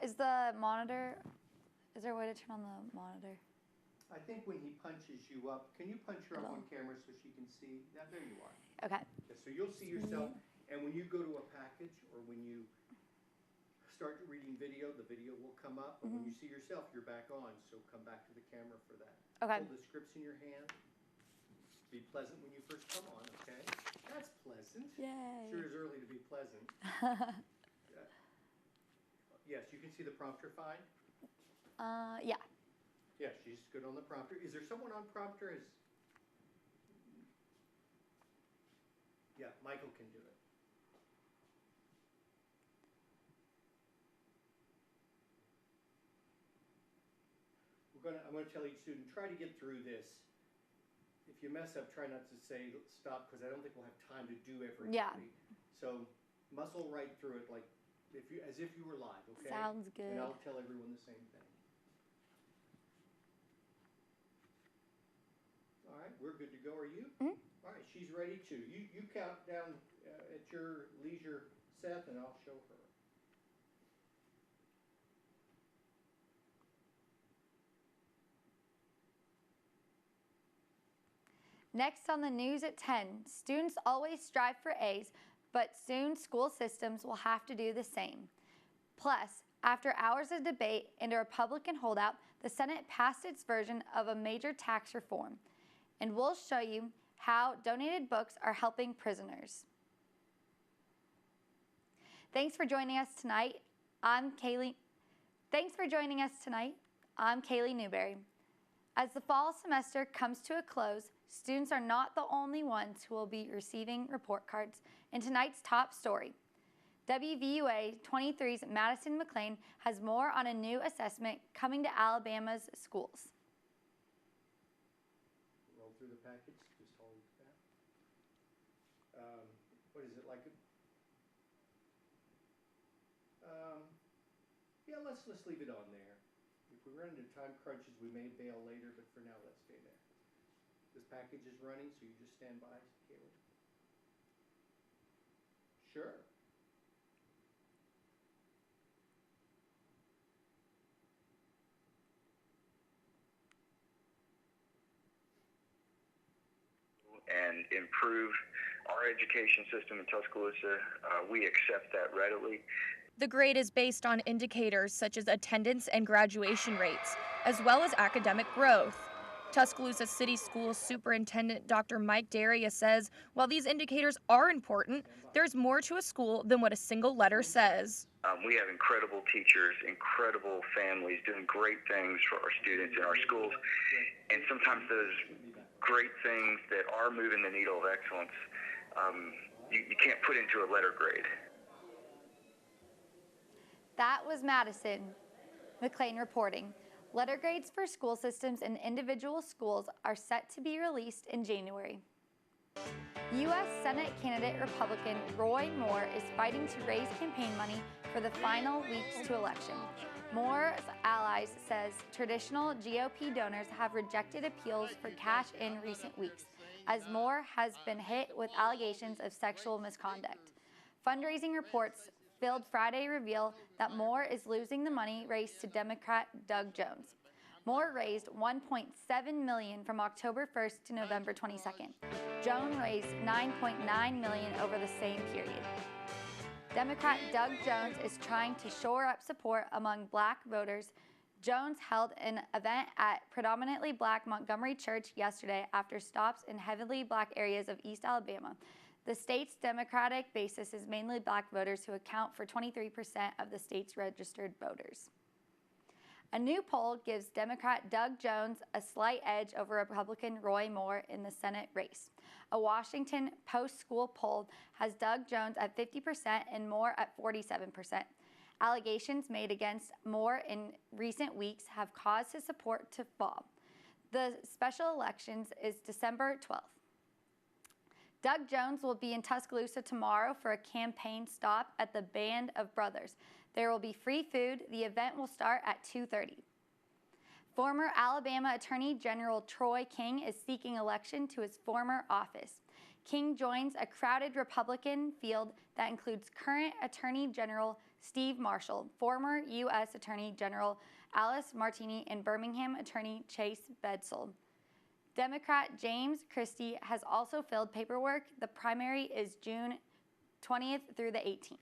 is the monitor, is there a way to turn on the monitor? I think when he punches you up, can you punch her up on camera so she can see? Now, there you are. Okay. Yeah, so you'll see yourself, and when you go to a package or when you start reading video, the video will come up, but when you see yourself, you're back on, so come back to the camera for that. Okay. Hold the scripts in your hand. Be pleasant when you first come on, okay? That's pleasant. Yay. Sure is early to be pleasant. Yes, you can see the prompter fine? Yeah. Yeah, she's good on the prompter. Is there someone on prompter? Yeah, Michael can do it. I'm going to tell each student, try to get through this. If you mess up, try not to say stop, because I don't think we'll have time to do everything. Yeah. So muscle right through it, like as if you were live, okay? Sounds good. And I'll tell everyone the same thing. All right, we're good to go. Are you? Mm-hmm. All right, she's ready too. You count down at your leisure, Seth, and I'll show her. Next on the news at 10, students always strive for A's, but soon school systems will have to do the same. Plus, after hours of debate and a Republican holdout, the Senate passed its version of a major tax reform. And we'll show you how donated books are helping prisoners. Thanks for joining us tonight. I'm Caleigh Newberry. As the fall semester comes to a close, students are not the only ones who will be receiving report cards. In tonight's top story, WVUA 23's Madison McLean has more on a new assessment coming to Alabama's schools. Roll through the package, just hold that. What is it, like yeah, let's leave it on there. If we run into time crunches, we may bail later, but for now, let's stay there. This package is running, so you just stand by, Caleigh. Sure. And improve our education system in Tuscaloosa. We accept that readily. The grade is based on indicators such as attendance and graduation rates, as well as academic growth. Tuscaloosa City Schools Superintendent Dr. Mike Darius says while these indicators are important, there's more to a school than what a single letter says. We have incredible teachers, incredible families doing great things for our students in our schools, and sometimes those great things that are moving the needle of excellence, you can't put into a letter grade. That was Madison McLean reporting. Letter grades for school systems and individual schools are set to be released in January. U.S. Senate candidate Republican Roy Moore is fighting to raise campaign money for the final weeks to election. Moore's allies says traditional GOP donors have rejected appeals for cash in recent weeks, as Moore has been hit with allegations of sexual misconduct. Fundraising reports filled Friday reveal that Moore is losing the money raised to Democrat Doug Jones. Moore raised $1.7 million from October 1st to November 22nd. Jones raised $9.9 million over the same period. Democrat Doug Jones is trying to shore up support among black voters. Jones held an event at predominantly black Montgomery Church yesterday after stops in heavily black areas of East Alabama. The state's Democratic basis is mainly black voters who account for 23% of the state's registered voters. A new poll gives Democrat Doug Jones a slight edge over Republican Roy Moore in the Senate race. A Washington Post school poll has Doug Jones at 50% and Moore at 47%. Allegations made against Moore in recent weeks have caused his support to fall. The special elections is December 12th. Doug Jones will be in Tuscaloosa tomorrow for a campaign stop at the Band of Brothers. There will be free food. The event will start at 2:30. Former Alabama Attorney General Troy King is seeking election to his former office. King joins a crowded Republican field that includes current Attorney General Steve Marshall, former U.S. Attorney General Alice Martini, and Birmingham Attorney Chase Bedsole. Democrat James Christie has also filled paperwork. The primary is June 20th through the 18th.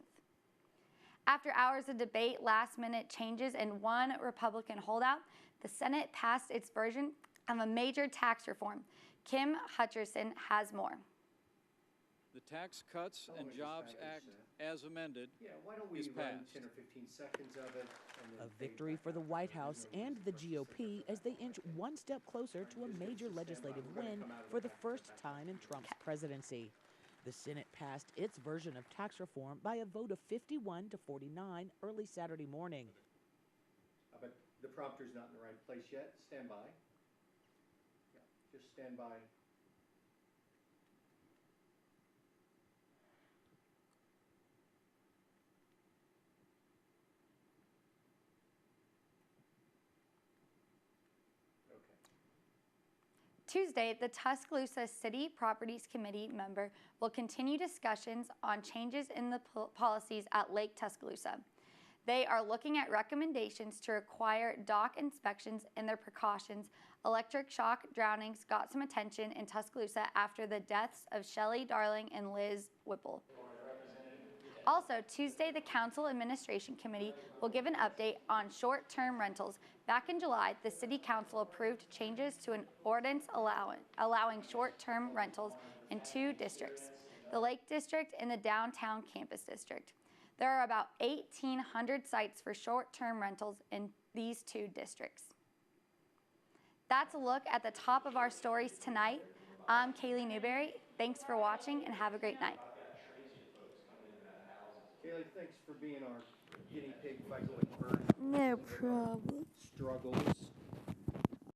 After hours of debate, last-minute changes, and one Republican holdout, the Senate passed its version of a major tax reform. Kim Hutcherson has more. The Tax Cuts and Jobs Act, as amended, why don't we is run passed. 10 or 15 seconds of it? And then A victory for the White House and the GOP as they inch one step closer to a major legislative win for the first time in Trump's presidency. The Senate passed its version of tax reform by a vote of 51 to 49 early Saturday morning. But the prompter's not in the right place yet. Stand by. Yeah, just stand by. Tuesday, the Tuscaloosa City Properties Committee member will continue discussions on changes in the policies at Lake Tuscaloosa. They are looking at recommendations to require dock inspections and their precautions. Electric shock drownings got some attention in Tuscaloosa after the deaths of Shelley Darling and Liz Whipple. Also, Tuesday, the Council Administration Committee will give an update on short-term rentals. Back in July, the City Council approved changes to an ordinance allowing short-term rentals in 2 districts, the Lake District and the Downtown Campus District. There are about 1,800 sites for short-term rentals in these 2 districts. That's a look at the top of our stories tonight. I'm Caleigh Newberry. Thanks for watching and have a great night. Caleigh, thanks for being our guinea pig if I go with bird No problem. struggles.